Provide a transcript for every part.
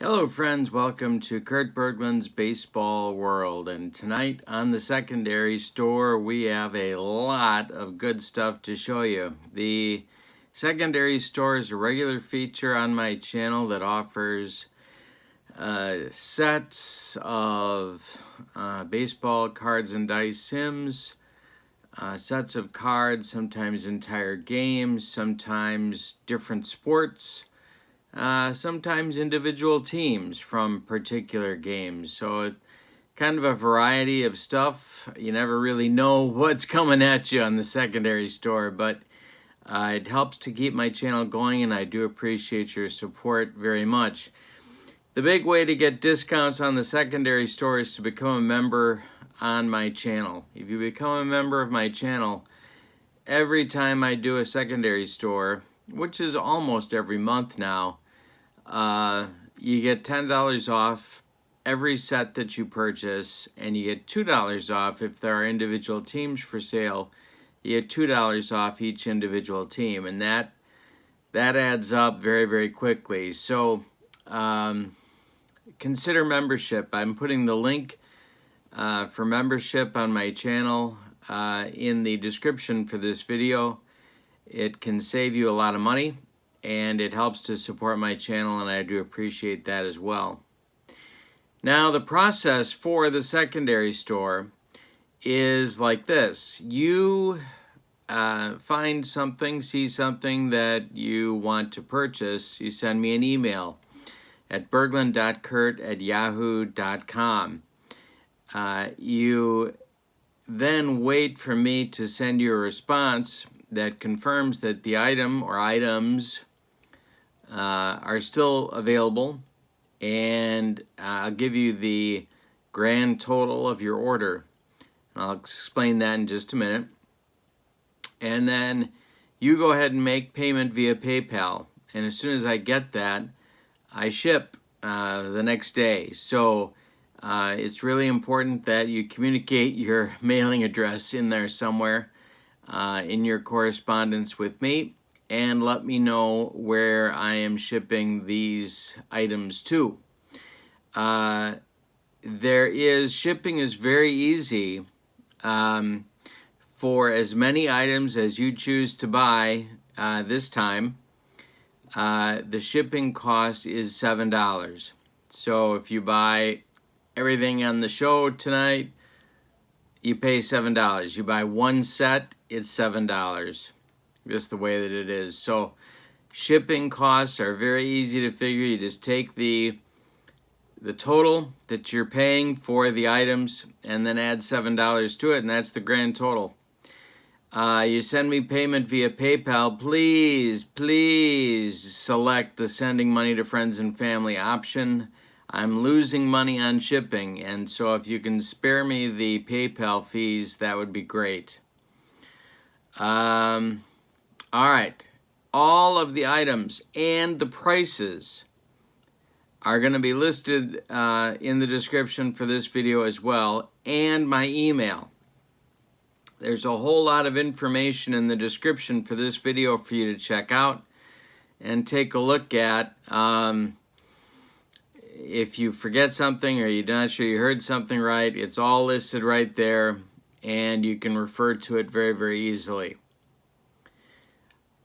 Hello friends, welcome to Kurt Berglund's Baseball World, and tonight on the secondary store we have a lot of good stuff to show you. The secondary store is a regular feature on my channel that offers sets of baseball cards and dice sims, sets of cards, sometimes entire games, sometimes different sports, sometimes individual teams from particular games. So kind of a variety of stuff. You never really know what's coming at you on the secondary store, but it helps to keep my channel going, and I do appreciate your support very much. The big way to get discounts on the secondary store is to become a member on my channel. If you become a member of my channel, every time I do a secondary store, which is almost every month now, you get $10 off every set that you purchase, and you get $2 off if there are individual teams for sale. You get $2 off each individual team, and that adds up very, very quickly. So consider membership. I'm putting the link for membership on my channel in the description for this video. It can save you a lot of money, and it helps to support my channel, and I do appreciate that as well. Now, the process for the secondary store is like this. You find something, see something that you want to purchase, you send me an email at berglund.kurt@yahoo.com. You then wait for me to send you a response that confirms that the item or items are still available, and I'll give you the grand total of your order. I'll explain that in just a minute. And then you go ahead and make payment via PayPal, and as soon as I get that, I ship the next day. So it's really important that you communicate your mailing address in there somewhere in your correspondence with me, and let me know where I am shipping these items to. Shipping is very easy for as many items as you choose to buy this time. The shipping cost is $7. So if you buy everything on the show tonight, you pay $7. You buy one set, it's $7. Just the way that it is. So shipping costs are very easy to figure. You just take the total that you're paying for the items and then add $7 to it, and that's the grand total. You send me payment via PayPal. Please select the sending money to friends and family option. I'm losing money on shipping, and so if you can spare me the PayPal fees, that would be great. All right, all of the items and the prices are going to be listed in the description for this video as well, and my email. There's a whole lot of information in the description for this video for you to check out and take a look at. If you forget something or you're not sure you heard something right, it's all listed right there, and you can refer to it very, very easily.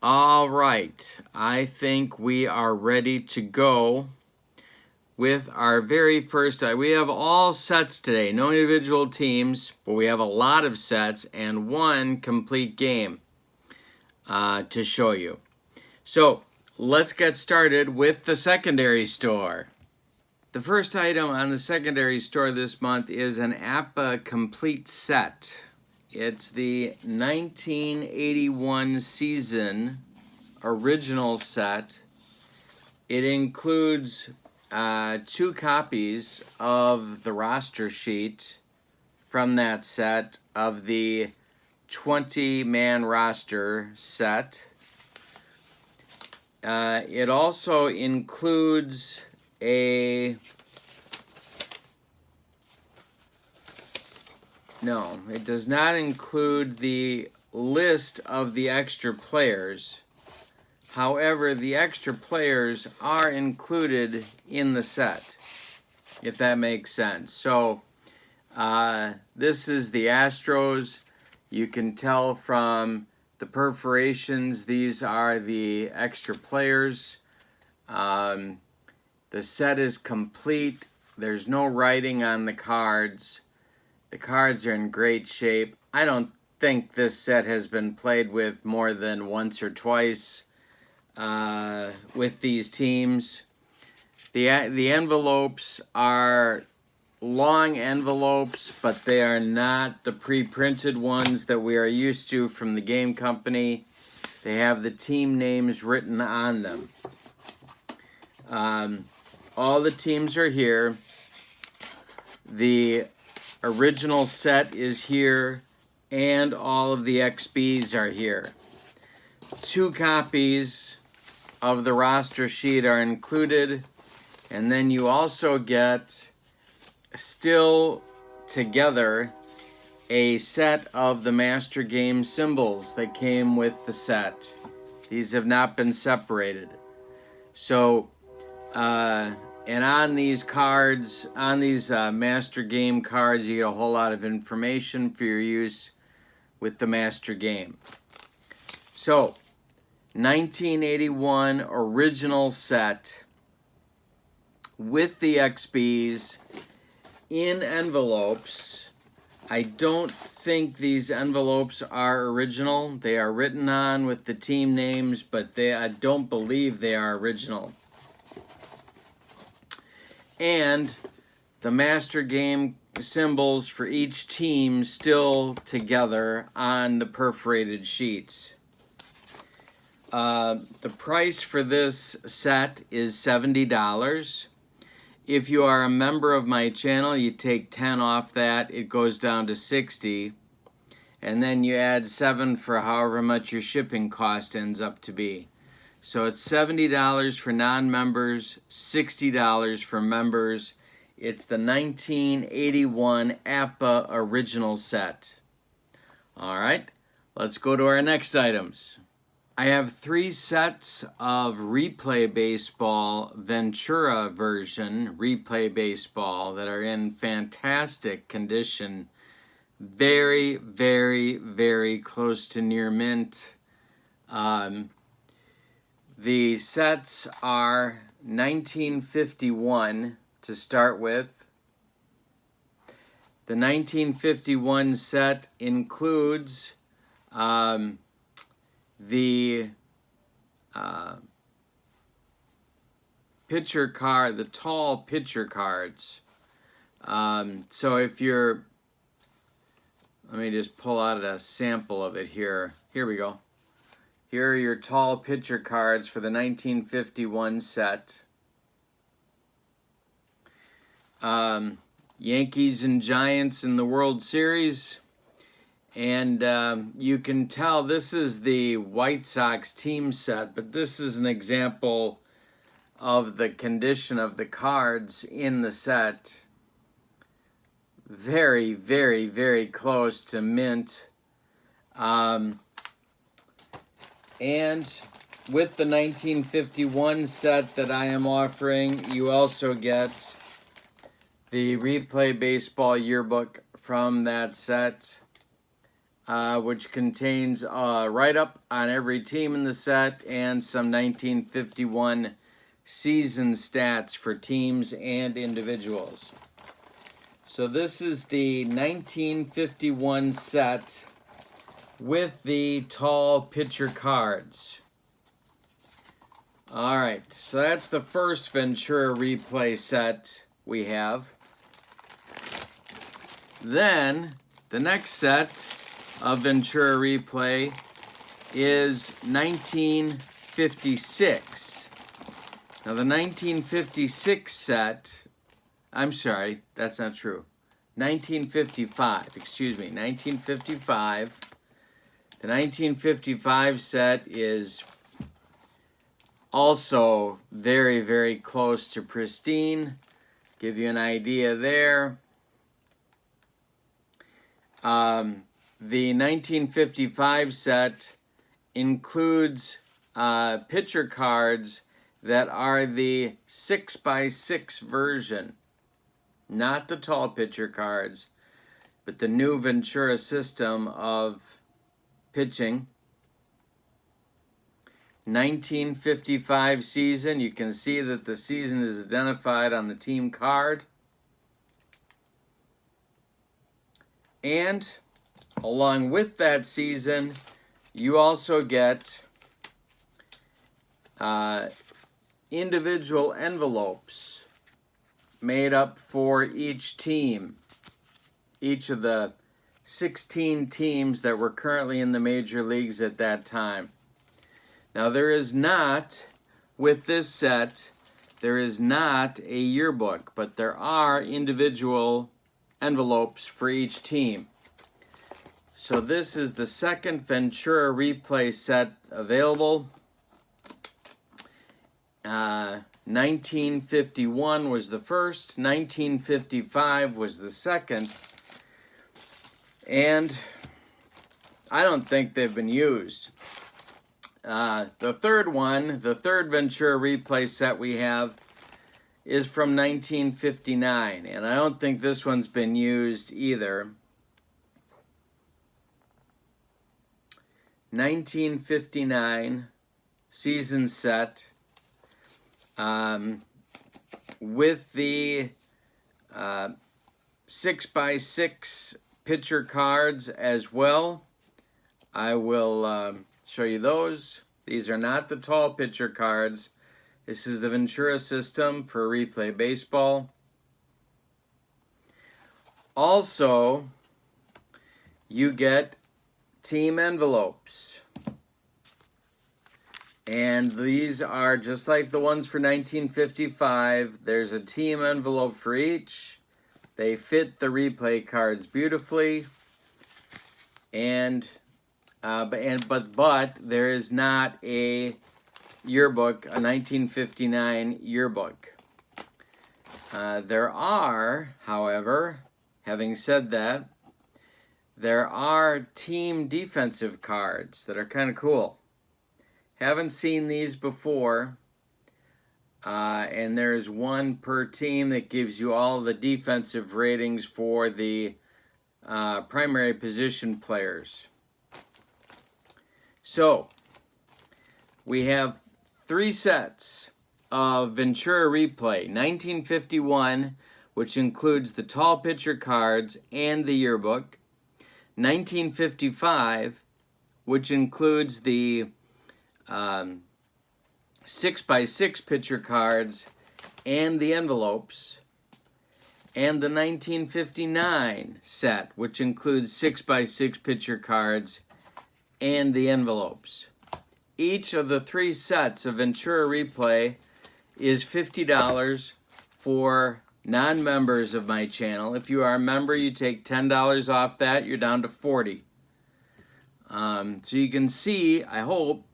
All right, I think we are ready to go with our very first. We have all sets today, no individual teams, but we have a lot of sets and one complete game to show you. So let's get started with the secondary store. The first item on the secondary store this month is an APBA complete set. It's the 1981 season original set. It includes 2 copies of the roster sheet from that set of the 20-man roster set. It also includes No, it does not include the list of the extra players. However, the extra players are included in the set, if that makes sense. So this is the Astros. You can tell from the perforations, these are the extra players. The set is complete. There's no writing on the cards. The cards are in great shape. I don't think this set has been played with more than once or twice with these teams. The envelopes are long envelopes, but they are not the pre-printed ones that we are used to from the game company. They have the team names written on them. All the teams are here. The original set is here, and all of the XBs are here. 2 copies of the roster sheet are included, and then you also get, still together, a set of the Master Game symbols that came with the set. These have not been separated. So, and on these cards, on these Master Game cards, you get a whole lot of information for your use with the Master Game. So, 1981 original set with the XBs in envelopes. I don't think these envelopes are original. They are written on with the team names, but I don't believe they are original. And the Master Game symbols for each team still together on the perforated sheets. The price for this set is $70. If you are a member of my channel, you take 10 off that, it goes down to $60. And then you add 7 for however much your shipping cost ends up to be. So it's $70 for non-members, $60 for members. It's the 1981 APBA original set. All right, let's go to our next items. I have 3 sets of Replay Baseball Ventura version Replay Baseball that are in fantastic condition. Very, very, very close to near mint. The sets are 1951 to start with. The 1951 set includes the pitcher card, the tall pitcher cards. So if you're, let me just pull out a sample of it here. Here we go. Here are your tall pitcher cards for the 1951 set. Yankees and Giants in the World Series. And you can tell this is the White Sox team set, but this is an example of the condition of the cards in the set. Very, very, very close to mint. And with the 1951 set that I am offering, you also get the Replay Baseball yearbook from that set, which contains a write-up on every team in the set and some 1951 season stats for teams and individuals. So this is the 1951 set with the tall pitcher cards. All right, so that's the first Ventura Replay set we have. Then the next set of Ventura Replay is 1956. Now the 1956 set, I'm sorry, that's not true. 1955, excuse me, 1955. The 1955 set is also very, very close to pristine. Give you an idea there. The 1955 set includes pitcher cards that are the 6x6 version. Not the tall pitcher cards, but the new Ventura system of pitching. 1955 season. You can see that the season is identified on the team card. And along with that season, you also get individual envelopes made up for each team. Each of the 16 teams that were currently in the major leagues at that time. Now there is not, with this set, there is not a yearbook, but there are individual envelopes for each team. So this is the second Ventura Replay set available. 1951 was the first, 1955 was the second, and I don't think they've been used. The third one, the third Ventura Replay set we have, is from 1959, and I don't think this one's been used either. 1959 season set with the 6x6 pitcher cards as well. I will show you those. These are not the tall pitcher cards. This is the Ventura system for replay baseball. Also, you get team envelopes. And these are just like the ones for 1955. There's a team envelope for each. They fit the replay cards beautifully. But there is not a yearbook, a 1959 yearbook. There are, however, having said that, there are team defensive cards that are kind of cool. Haven't seen these before. And there's one per team that gives you all the defensive ratings for the primary position players. So, we have 3 sets of Ventura Replay. 1951, which includes the tall pitcher cards and the yearbook. 1955, which includes the 6x6 pitcher cards and the envelopes. And the 1959 set, which includes 6x6 pitcher cards and the envelopes. Each of the 3 sets of Ventura Replay is $50 for non-members of my channel. If you are a member, you take $10 off that. You're down to $40. So you can see, I hope,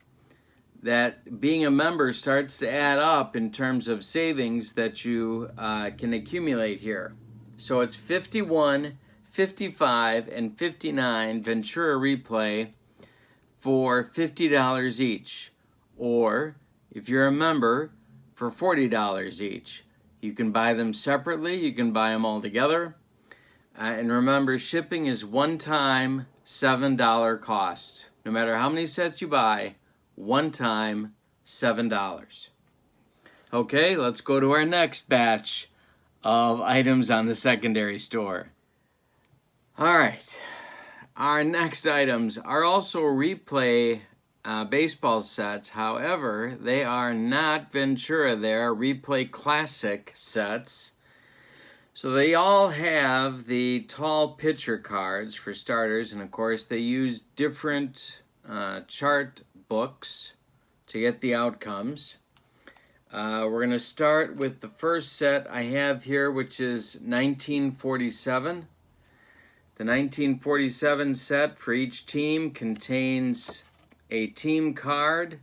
that being a member starts to add up in terms of savings that you can accumulate here. So it's 51, 55, and 59 Ventura Replay for $50 each, or if you're a member, for $40 each. You can buy them separately, you can buy them all together, and remember, shipping is one-time $7 cost. No matter how many sets you buy, one-time $7. Okay, let's go to our next batch of items on the secondary store. All right. Our next items are also replay baseball sets. However, they are not Ventura. They are replay classic sets. So they all have the tall pitcher cards for starters. And of course, they use different chart books to get the outcomes. We're going to start with the first set I have here, which is 1947. The 1947 set for each team contains a team card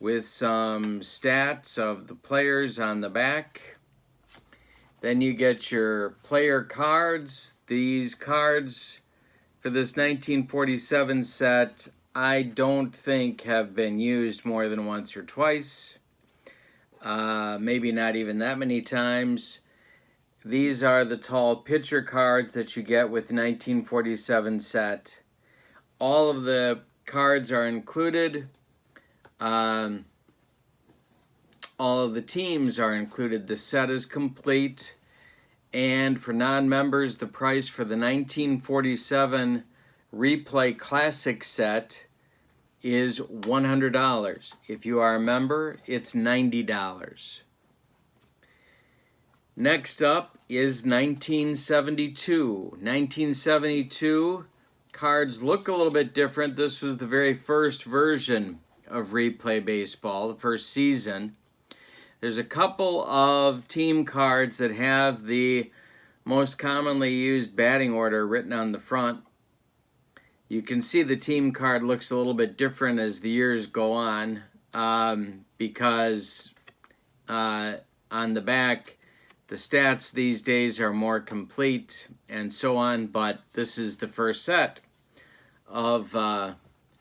with some stats of the players on the back. Then you get your player cards. These cards for this 1947 set I don't think have been used more than once or twice. Maybe not even that many times. These are the tall pitcher cards that you get with 1947 set. All of the cards are included. All of the teams are included. The set is complete. And for non-members, the price for the 1947 Replay Classic set is $100. If you are a member, it's $90. Next up is 1972. 1972 cards look a little bit different. This was the very first version of Replay Baseball, the first season. There's a couple of team cards that have the most commonly used batting order written on the front. You can see the team card looks a little bit different as the years go on because on the back, the stats these days are more complete and so on, but this is the first set of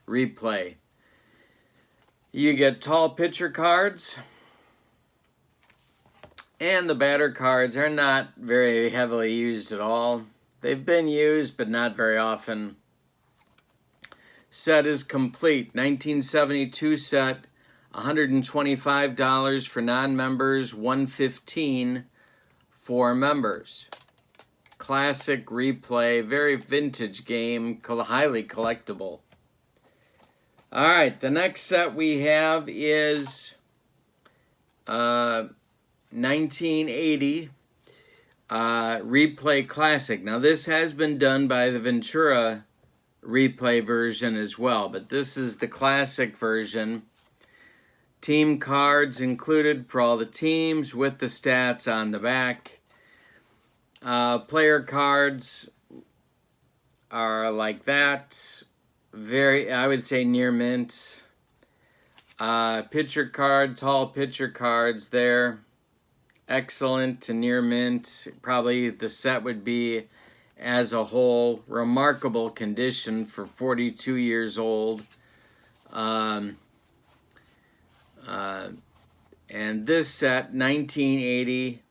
Replay. You get tall pitcher cards, and the batter cards are not very heavily used at all. They've been used, but not very often. Set is complete. 1972 set, $125 for non-members, $115 for members. Classic Replay, very vintage game, highly collectible. All right, the next set we have is 1980 Replay Classic. Now this has been done by the Ventura Replay version as well, but this is the classic version. Team cards included for all the teams with the stats on the back. Player cards are like that. Very, I would say near mint. Pitcher card, tall pitcher cards there. Excellent to near mint. Probably the set would be as a whole remarkable condition for 42 years old. And this set, 1980,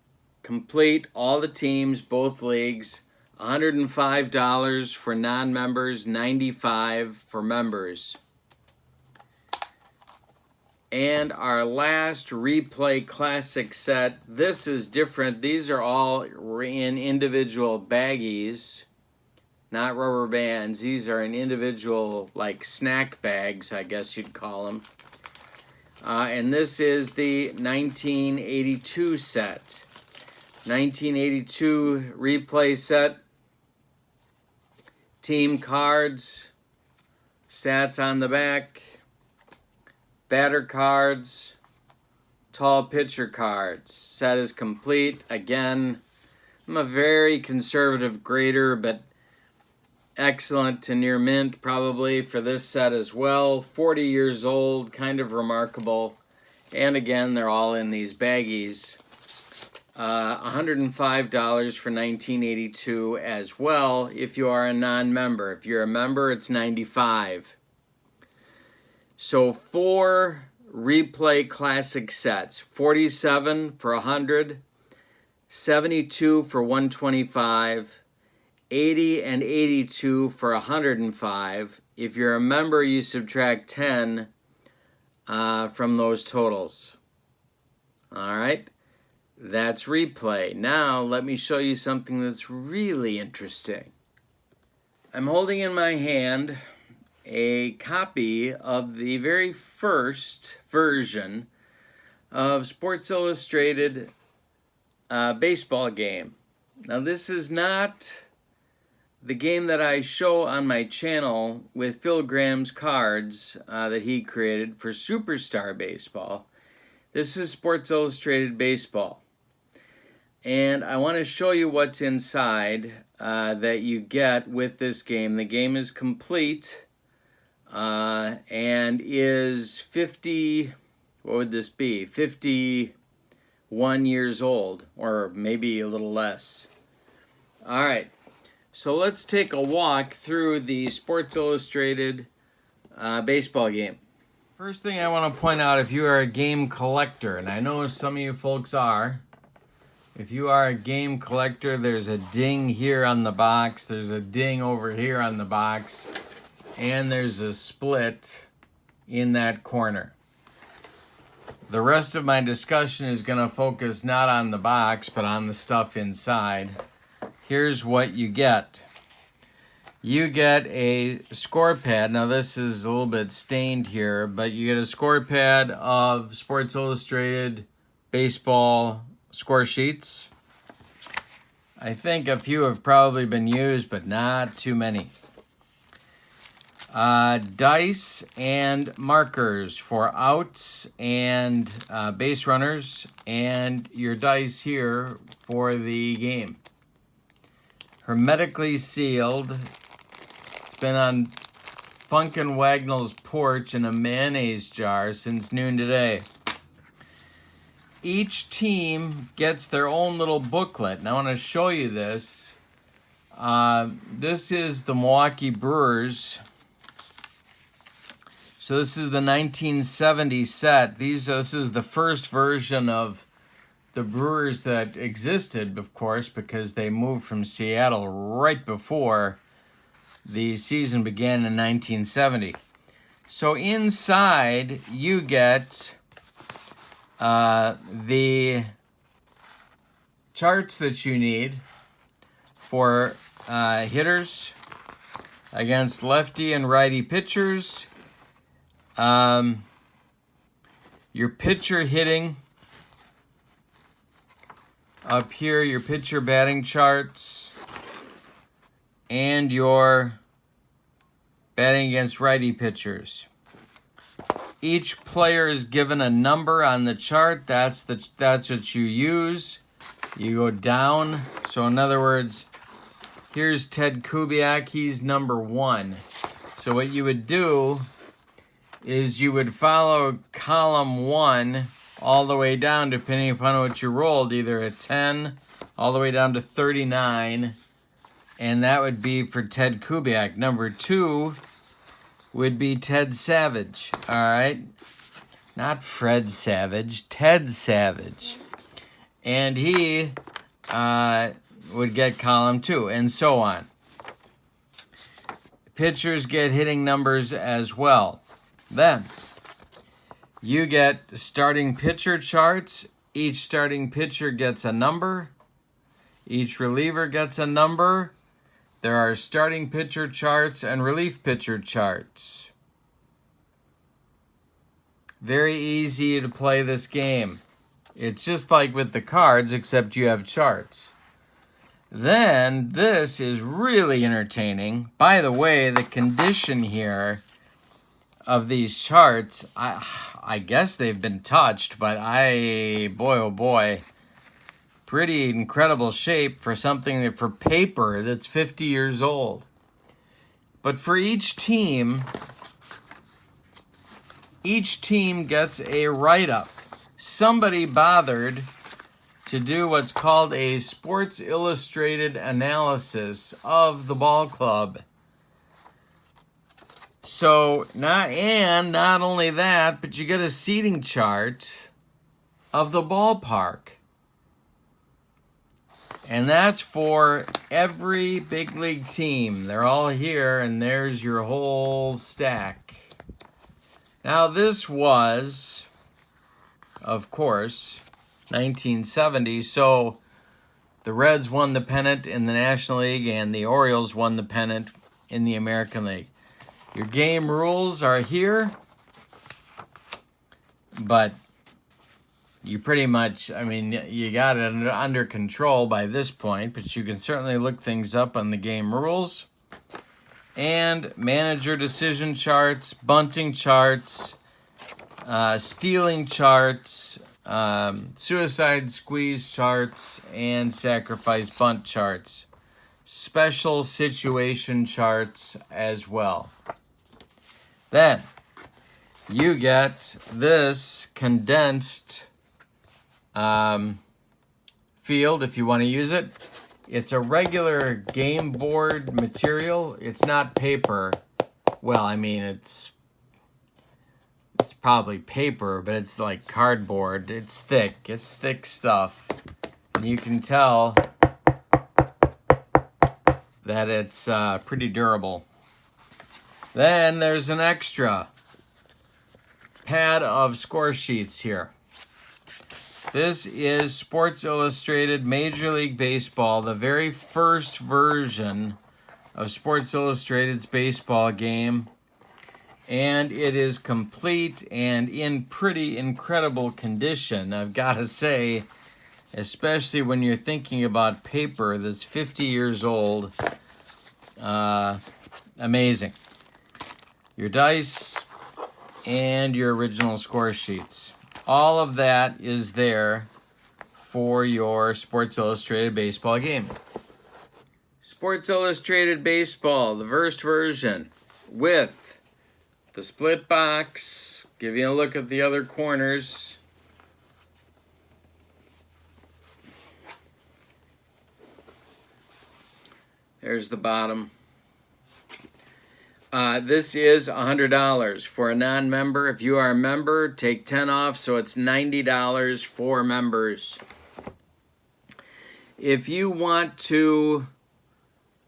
complete, all the teams, both leagues, $105 for non-members, $95 for members. And our last Replay Classic set, this is different. These are all in individual baggies, not rubber bands. These are in individual, like snack bags, I guess you'd call them. And this is the 1982 set. 1982 Replay set. Team cards, stats on the back, batter cards, tall pitcher cards. Set is complete. Again, I'm a very conservative grader, but excellent to near mint probably for this set as well. 40 years old, kind of remarkable. And again, they're all in these baggies. $105 for 1982 as well if you are a non-member. If you're a member, it's $95. So 4 Replay Classic sets. 47 for $100, 72 for $125, 80 and 82 for $105. If you're a member, you subtract 10 from those totals. All right, that's Replay. Now let me show you something that's really interesting. I'm holding in my hand a copy of the very first version of Sports Illustrated baseball game. Now this is not the game that I show on my channel with Phil Graham's cards that he created for Superstar Baseball. This is Sports Illustrated Baseball. And I want to show you what's inside that you get with this game. The game is complete and is 50, what would this be? 51 years old, or maybe a little less. All right. So let's take a walk through the Sports Illustrated baseball game. First thing I want to point out, if you are a game collector, and I know some of you folks are, if you are a game collector, there's a ding here on the box, there's a ding over here on the box, and there's a split in that corner. The rest of my discussion is going to focus not on the box, but on the stuff inside. Here's what you get. You get a score pad. Now this is a little bit stained here, but you get a score pad of Sports Illustrated baseball score sheets. I think a few have probably been used, but not too many. Dice and markers for outs and base runners, and your dice here for the game. Hermetically sealed. It's been on Funkin' Wagnall's porch in a mayonnaise jar since noon today. Each team gets their own little booklet, and I want to show you this. This is the Milwaukee Brewers. So this is the 1970 set. This is the first version of the Brewers that existed, of course, because they moved from Seattle right before the season began in 1970. So inside you get the charts that you need for hitters against lefty and righty pitchers. Your pitcher hitting up here, your pitcher batting charts, and your batting against righty pitchers. Each player is given a number on the chart. That's what you use. You go down. So in other words, here's Ted Kubiak. He's number 1. So what you would do is you would follow column 1 all the way down, depending upon what you rolled, either a 10 all the way down to 39, and that would be for Ted Kubiak. Number 2 would be Ted Savage, all right? Not Fred Savage, Ted Savage. And he would get column 2, and so on. Pitchers get hitting numbers as well. Then, you get starting pitcher charts. Each starting pitcher gets a number. Each reliever gets a number. There are starting pitcher charts and relief pitcher charts. Very easy to play this game. It's just like with the cards, except you have charts. Then, this is really entertaining. By the way, the condition here of these charts, I guess they've been touched, but boy oh boy, pretty incredible shape for something for paper that's 50 years old. But for each team gets a write-up. Somebody bothered to do what's called a Sports Illustrated analysis of the ball club. So, not only that, but you get a seating chart of the ballpark. And that's for every big league team. They're all here, and there's your whole stack. Now, this was, of course, 1970, so the Reds won the pennant in the National League, and the Orioles won the pennant in the American League. Your game rules are here, but you pretty much, you got it under control by this point, but you can certainly look things up on the game rules. And manager decision charts, bunting charts, stealing charts, suicide squeeze charts, and sacrifice bunt charts. Special situation charts as well. Then you get this condensed field if you want to use it. It's a regular game board material. It's not paper. Well, it's it's probably paper, but it's like cardboard. It's thick stuff. And you can tell that it's pretty durable. Then there's an extra pad of score sheets here. This is Sports Illustrated Major League Baseball, the very first version of Sports Illustrated's baseball game. And it is complete and in pretty incredible condition, I've got to say, especially when you're thinking about paper that's 50 years old. Amazing. Your dice and your original score sheets. All of that is there for your Sports Illustrated baseball game. Sports Illustrated Baseball, the first version, with the split box. Give you a look at the other corners. There's the bottom. This is $100 for a non-member. If you are a member, take 10 off, so it's $90 for members. If you want to,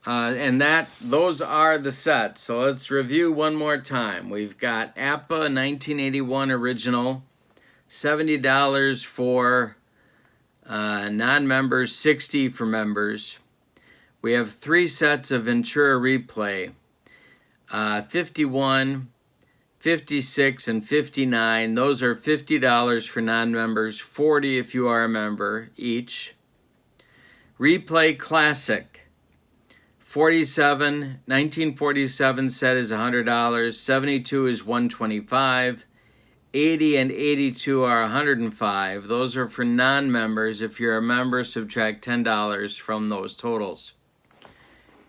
those are the sets. So let's review one more time. We've got APBA 1981 original, $70 for non-members, $60 for members. We have 3 sets of Ventura Replay. 51, 56, and 59. Those are $50 for non-members, $40 if you are a member each. Replay Classic, 1947 set is $100, 72 is $125, 80 and 82 are $105. Those are for non-members. If you're a member, subtract $10 from those totals.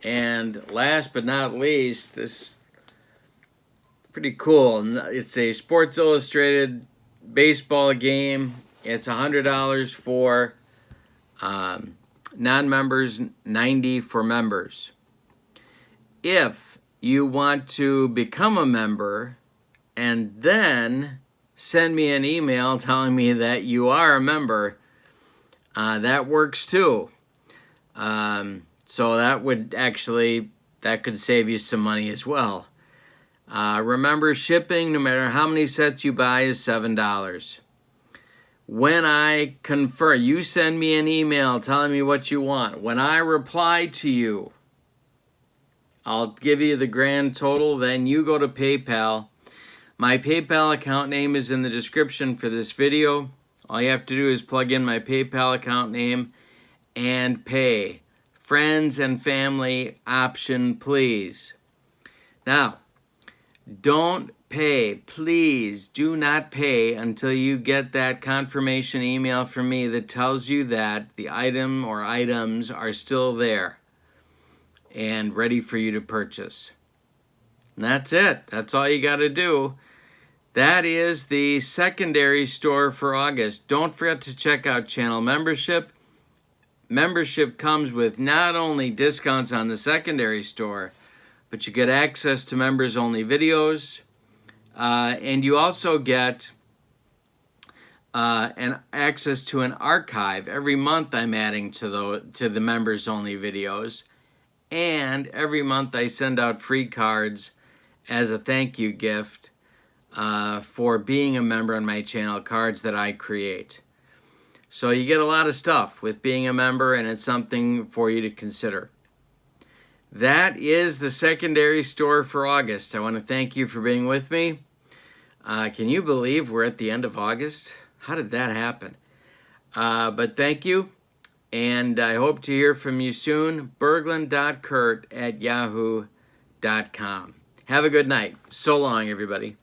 And last but not least, this is pretty cool. It's a Sports Illustrated baseball game. It's $100 for non-members, $90 for members. If you want to become a member and then send me an email telling me that you are a member, that works too. So that could save you some money as well. Remember, shipping, no matter how many sets you buy, is $7. When I confirm, you send me an email telling me what you want. When I reply to you, I'll give you the grand total. Then you go to PayPal. My PayPal account name is in the description for this video. All you have to do is plug in my PayPal account name and pay. Friends and family option, please. Now, don't pay. Please do not pay until you get that confirmation email from me that tells you that the item or items are still there and ready for you to purchase. And that's it. That's all you got to do. That is the secondary store for August. Don't forget to check out channel membership. Membership comes with not only discounts on the secondary store, but you get access to members-only videos, and you also get access to an archive. Every month I'm adding to the members-only videos, and every month I send out free cards as a thank you gift for being a member on my channel, cards that I create. So you get a lot of stuff with being a member, and it's something for you to consider. That is the secondary store for August. I want to thank you for being with me. Can you believe we're at the end of August? How did that happen? But thank you, and I hope to hear from you soon. Berglund.Kurt@yahoo.com. Have a good night. So long, everybody.